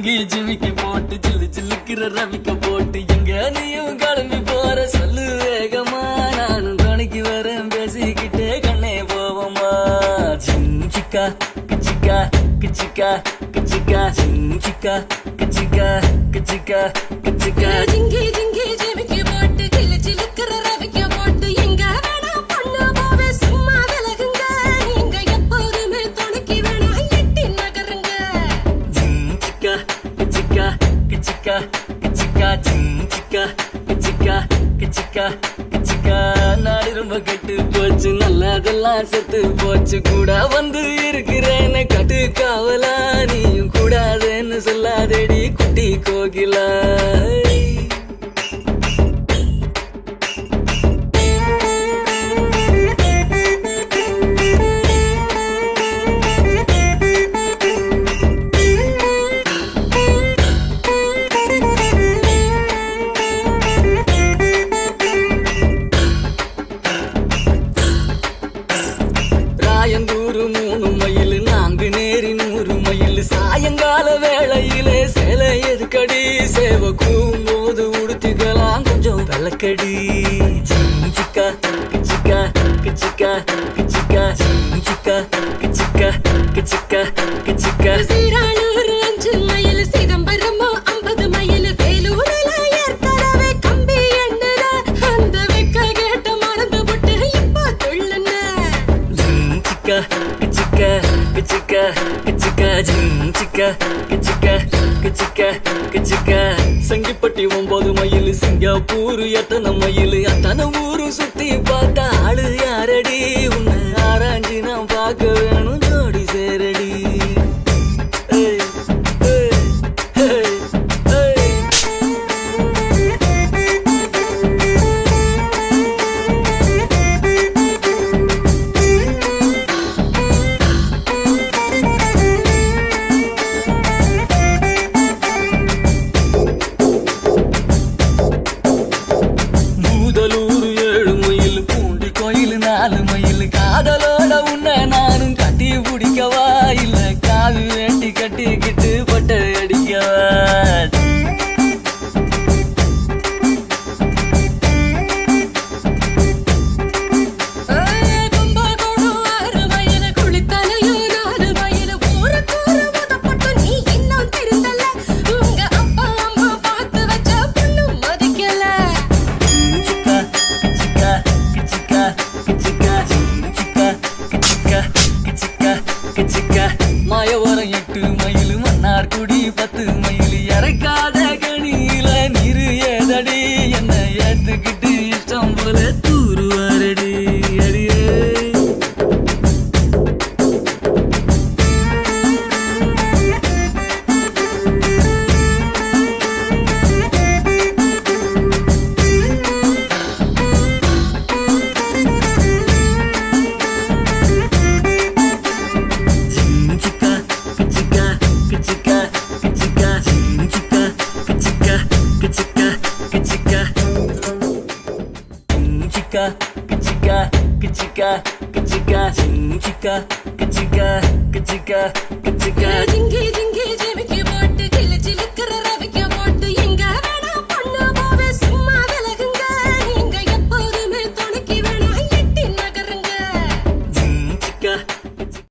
ஜிங்கி ஜிமிக்கி போட்டு ஜில்லு ஜில்லுக்கிற ரவிக்க போட்டு எங்க நீயும் கிளம்பி போற சொல்லு வேகமா நானும் துணைக்கு வரேன் பேசிக்கிட்டே கண்ணே போவோமா ஜிஞ்சிக்கா கிச்சிக்கா கிச்சிக்கா கிச்சிக்கா ஜிஞ்சிக்கா கிச்சிக்கா கிச்சிக்கா கிச்சிக்கா ஜிங்கி ஜிங்கி ஜிமிக்கி போட்டு ஜில்லு ஜில்லுக்கிற ரவிக்க போட்டு எங்க வேணா பொண்ணு போவே சும்மா விலகுங்க நீங்க எப்போதுமே துணைக்கு வேணா எட்டி நகருங்க ஜிஞ்சிக்கா கிச்சிக்கா கிச்சிக்கா கிச்சிக்கா ஜிஞ்சிக்கா கிச்சிக்கா கிச்சிக்கா கிச்சிக்கா நாடு ரொம்ப கெட்டு போச்சு நல்லதெல்லாம் செத்து போச்சு கூட வந்து இருக்கிறேன்னு கட்டு காவலா நீயும் கூடாதுன்னு சொல்லாதேடி குட்டி கோகிலா ராயந்தூரு 3 மைல் நான்கு நேரி 100 மைல் சாயங்கால வேளையிலே சேலை எதுக்கடி சேவ கூம்போது உடுத்திக்கலாம் கொஞ்சம் விளக்கடி ஜிஞ்சிக்கா கிச்சிக்கா கிச்சிக்கா கிச்சிக்கா ஜிஞ்சிக்கா கிச்சிக்கா கிச்சிக்கா கிச்சிக்கா சீரானூர் 5 மைல் சிதம்பரம் 50 மைல் வேலூர்ல ஏற்கனவே கம்பி எண்ணுற அந்த வெக்க கேட்ட மறந்து விட்டு இப்ப துள்ளுன ஜிஞ்சிக்கா கிச்சிக்கா கிச்சிக்கா கிச்சிக்கா ஜிஞ்சிக்கா கிச்சிக்கா கிச்சிக்கா கிச்சிக்கா சங்கிப்பட்டி 9 மைல் சிங்கப்பூர் எத்தனை மைல் அத்தனை ஊரு சுத்தி பார்த்தா ஆளு யாரடி உன்னை ஆராய்ச்சி நான் பார்க்க வேணும் ஜோடி சேரடி ஏய், ஏய், ஏய், ஏய். மூதலூர் 7 மைல் பூண்டி கோயில் 4 மைல் காதலோட உன்னை நானும் கட்டி பிடிக்கவா இல்ல காது வேண்டி கட்டிக்கிட்டு பட்டை அடிக்கவா கும்பகோணம் 6 மைல் குளித்தலையும் 4 மைல் ஊருக்கூறு உதப்பட்டு நீ இன்னும் திருந்தல உங்க அப்பா அம்மா பார்த்து வச்ச பொண்ணு மதிக்கல கிச்சிக்கா கிச்சிக்கா கிச்சிக்கா கிச்சிக்கா ஜிஞ்சிக்கா கிச்சிக்கா கிச்சிக்கா கிச்சிக்கா மாயவரம் 8 மைல் மன்னார்குடி 10 மைல் இறக்காத கணியில நீரு ஏதடி என்ன ஏத்துக்கிட்டு இஷ்டம் போல தூருவாரடி அடியே ஜிஞ்சிக்கா கிச்சிக்கா கிச்சிக்கா கிச்சிக்கா ஜிஞ்சிக்கா கிச்சிக்கா கிச்சிக்கா கிச்சிக்கா ஜிஞ்சிக்கா கிச்சிக்கா கிச்சிக்கா கிச்சிக்கா ஜிஞ்சிக்கா கிச்சிக்கா கிச்சிக்கா கிச்சிக்கா ஜிங்கி ஜிங்கி ஜிமிக்கி போட்டு ஜில்லு ஜில்லுக்கிற ரவிக்க போட்டு